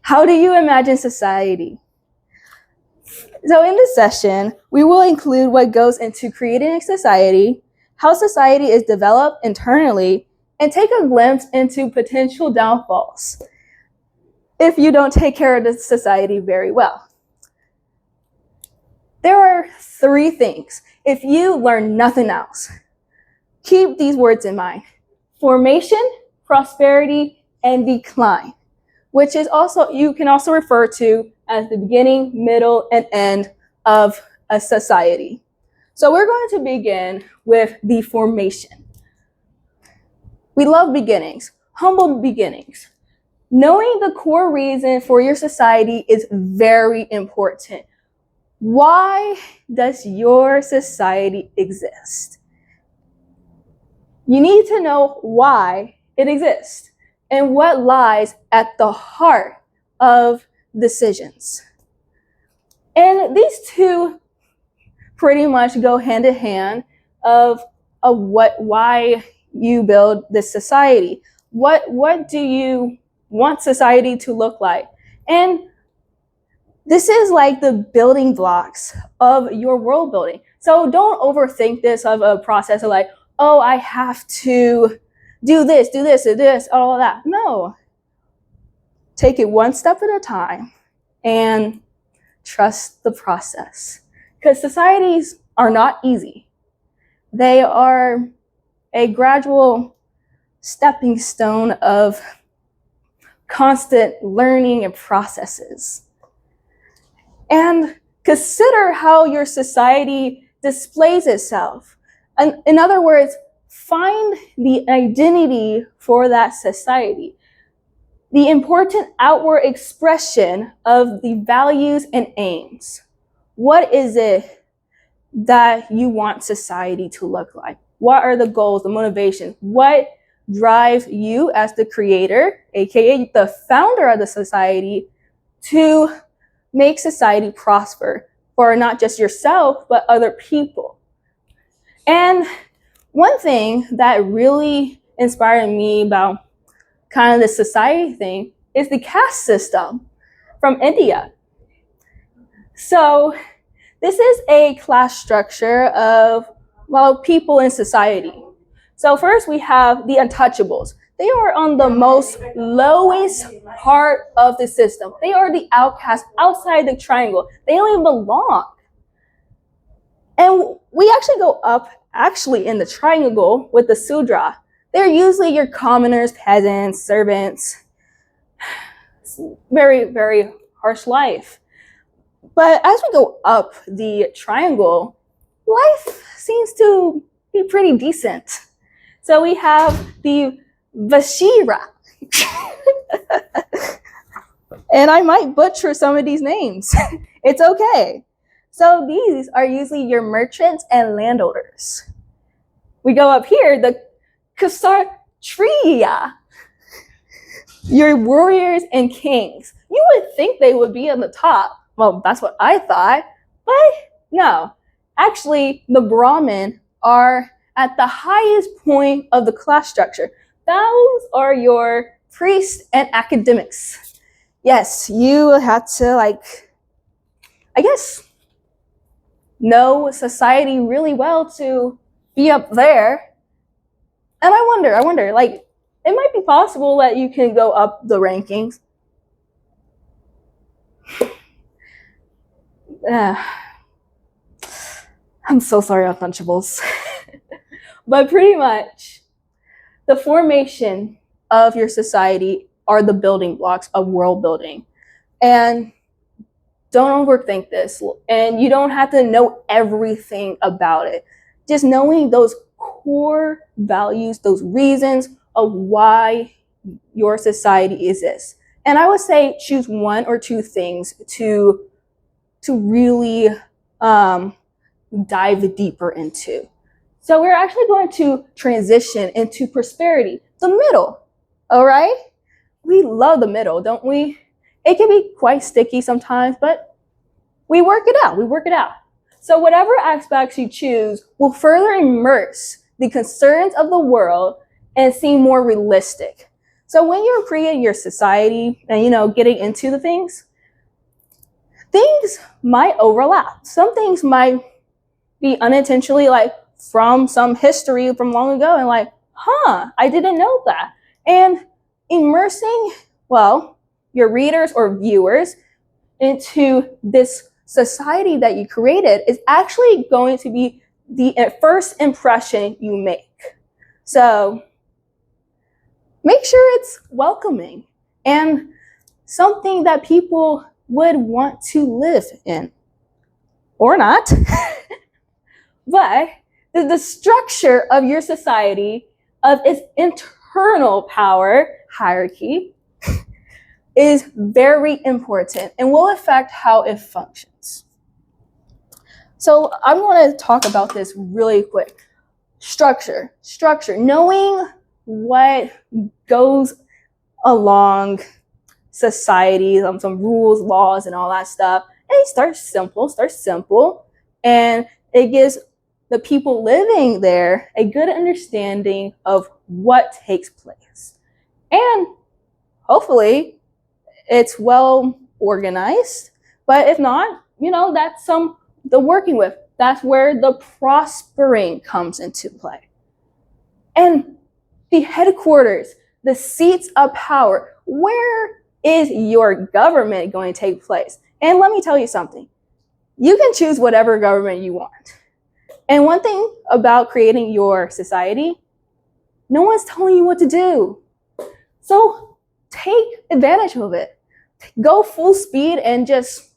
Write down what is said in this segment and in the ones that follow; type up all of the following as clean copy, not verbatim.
How do you imagine society? So in this session, we will include what goes into creating a society, how society is developed internally, and take a glimpse into potential downfalls if you don't take care of the society very well. There are 3 things. If you learn nothing else, keep these words in mind: formation, prosperity, and decline, which is also, you can also refer to as the beginning, middle, and end of a society. So we're going to begin with the formation. We love beginnings, humble beginnings. Knowing the core reason for your society is very important. Why does your society exist? You need to know why it exists and what lies at the heart of decisions. And these two pretty much go hand in hand of why you build this society. What do you want society to look like? And this is like the building blocks of your world building. So don't overthink this of a process of like, oh, I have to do this, all of that. No. Take it one step at a time and trust the process. Because societies are not easy. They are a gradual stepping stone of constant learning and processes. And consider how your society displays itself. In other words, find the identity for that society, the important outward expression of the values and aims. What is it that you want society to look like? What are the goals, the motivations? What drives you as the creator, aka the founder of the society, to make society prosper for not just yourself, but other people? And one thing that really inspired me about kind of the society thing is the caste system from India. So this is a class structure of, well, people in society. So first we have the untouchables. They are on the most lowest part of the system. They are the outcasts outside the triangle. They don't even belong. And we actually go up in the triangle with the Sudra. They're usually your commoners, peasants, servants. Very, very harsh life. But as we go up the triangle, life seems to be pretty decent. So we have the Vashira. And I might butcher some of these names. It's okay. So these are usually your merchants and landowners. We go up here, the Kshatriya, your warriors and kings. You would think they would be on the top. Well, that's what I thought, but no. Actually, the Brahmin are at the highest point of the class structure. Those are your priests and academics. Yes, you have to, I guess, know society really well to be up there. And I wonder, it might be possible that you can go up the rankings. I'm so sorry, untouchables. But pretty much, the formation of your society are the building blocks of world building. And don't overthink this. And you don't have to know everything about it. Just knowing those core values, those reasons of why your society exists. And I would say choose 1 or 2 things to really dive deeper into. So we're actually going to transition into prosperity, the middle, all right? We love the middle, don't we? It can be quite sticky sometimes, but we work it out. So whatever aspects you choose will further immerse the concerns of the world and seem more realistic. So when you're creating your society and, getting into the things might overlap. Some things might be unintentionally like from some history from long ago and like, I didn't know that. And immersing, your readers or viewers into this society that you created is actually going to be the first impression you make. So make sure it's welcoming and something that people would want to live in. Or not. But the structure of your society, of its internal power hierarchy, is very important and will affect how it functions. So I want to talk about this really quick. Structure, knowing what goes along society, some rules, laws, and all that stuff. And it starts simple, and it gives the people living there a good understanding of what takes place. And hopefully it's well organized, but if not, that's the working with. That's where the prospering comes into play. And the headquarters, the seats of power, where is your government going to take place? And let me tell you something. You can choose whatever government you want. And one thing about creating your society, no one's telling you what to do. So take advantage of it. Go full speed and just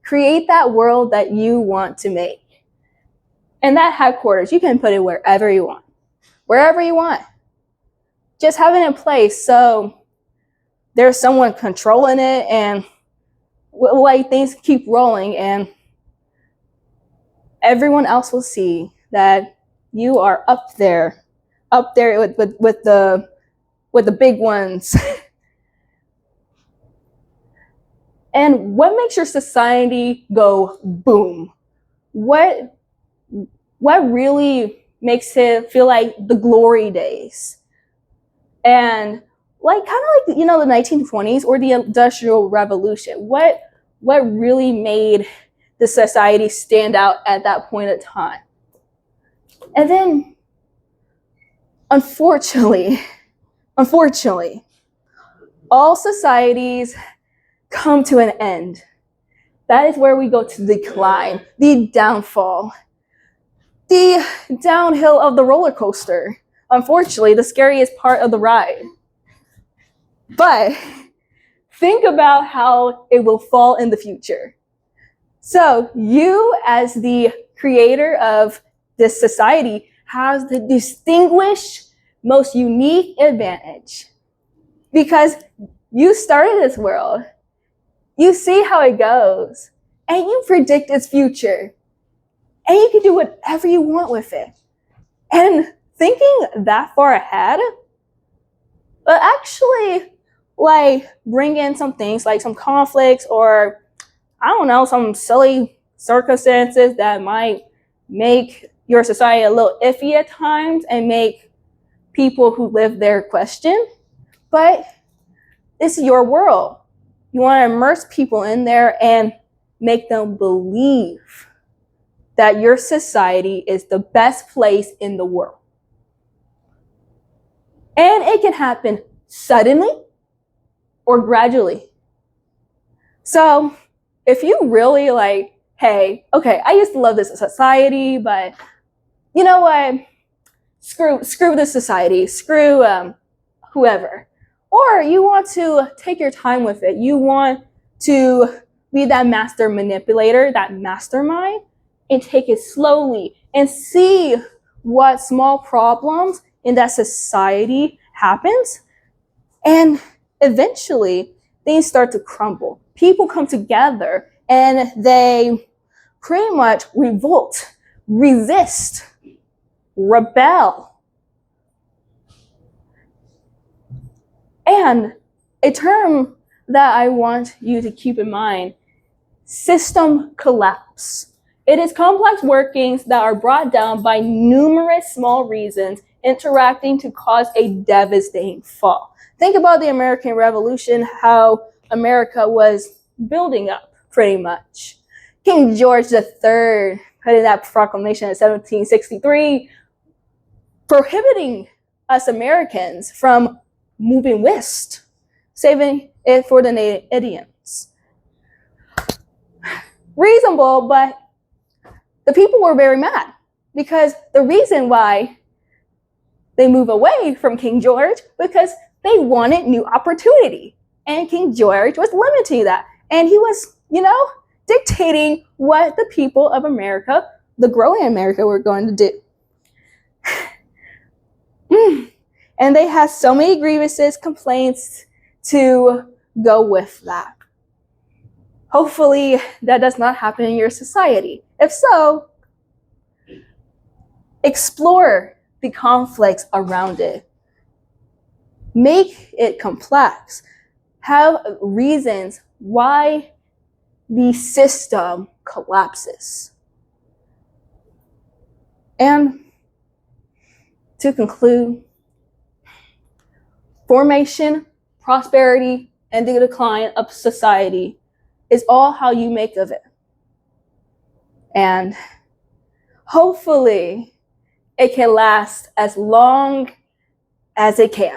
create that world that you want to make. And that headquarters, you can put it wherever you want. Wherever you want. Just have it in place so there's someone controlling it and things keep rolling and everyone else will see that you are up there with the big ones. And what makes your society go boom? What really makes it feel like the glory days? And kind of like, the 1920s or the Industrial Revolution. What really made the society stand out at that point of time? And then, unfortunately, all societies come to an end. That is where we go to decline, the downfall, the downhill of the roller coaster. Unfortunately, the scariest part of the ride. But think about how it will fall in the future. So you, as the creator of this society, has the distinguished, most unique advantage. Because you started this world. You see how it goes. And you predict its future. And you can do whatever you want with it. And thinking that far ahead, but actually, bring in some things like some conflicts or, some silly circumstances that might make your society a little iffy at times and make people who live there question. But this is your world. You want to immerse people in there and make them believe that your society is the best place in the world. And it can happen suddenly or gradually. So if you really hey, okay, I used to love this society, but you know what? Screw this society, screw whoever. Or you want to take your time with it. You want to be that master manipulator, that mastermind, and take it slowly and see what small problems in that society happens. And eventually, things start to crumble. People come together and they pretty much revolt, resist, rebel. And a term that I want you to keep in mind, system collapse. It is complex workings that are brought down by numerous small reasons interacting to cause a devastating fall. Think about the American Revolution, how America was building up pretty much. King George III put in that proclamation in 1763, prohibiting us Americans from moving west, saving it for the native Indians. Reasonable, but the people were very mad because the reason why they move away from King George because they wanted new opportunity. And King George was limiting that. And he was, dictating what the people of America, the growing America, were going to do. And they had so many grievances, complaints to go with that. Hopefully that does not happen in your society. If so, explore the conflicts around it. Make it complex. Have reasons why the system collapses. And to conclude, formation, prosperity, and the decline of society is all how you make of it. And hopefully it can last as long as it can.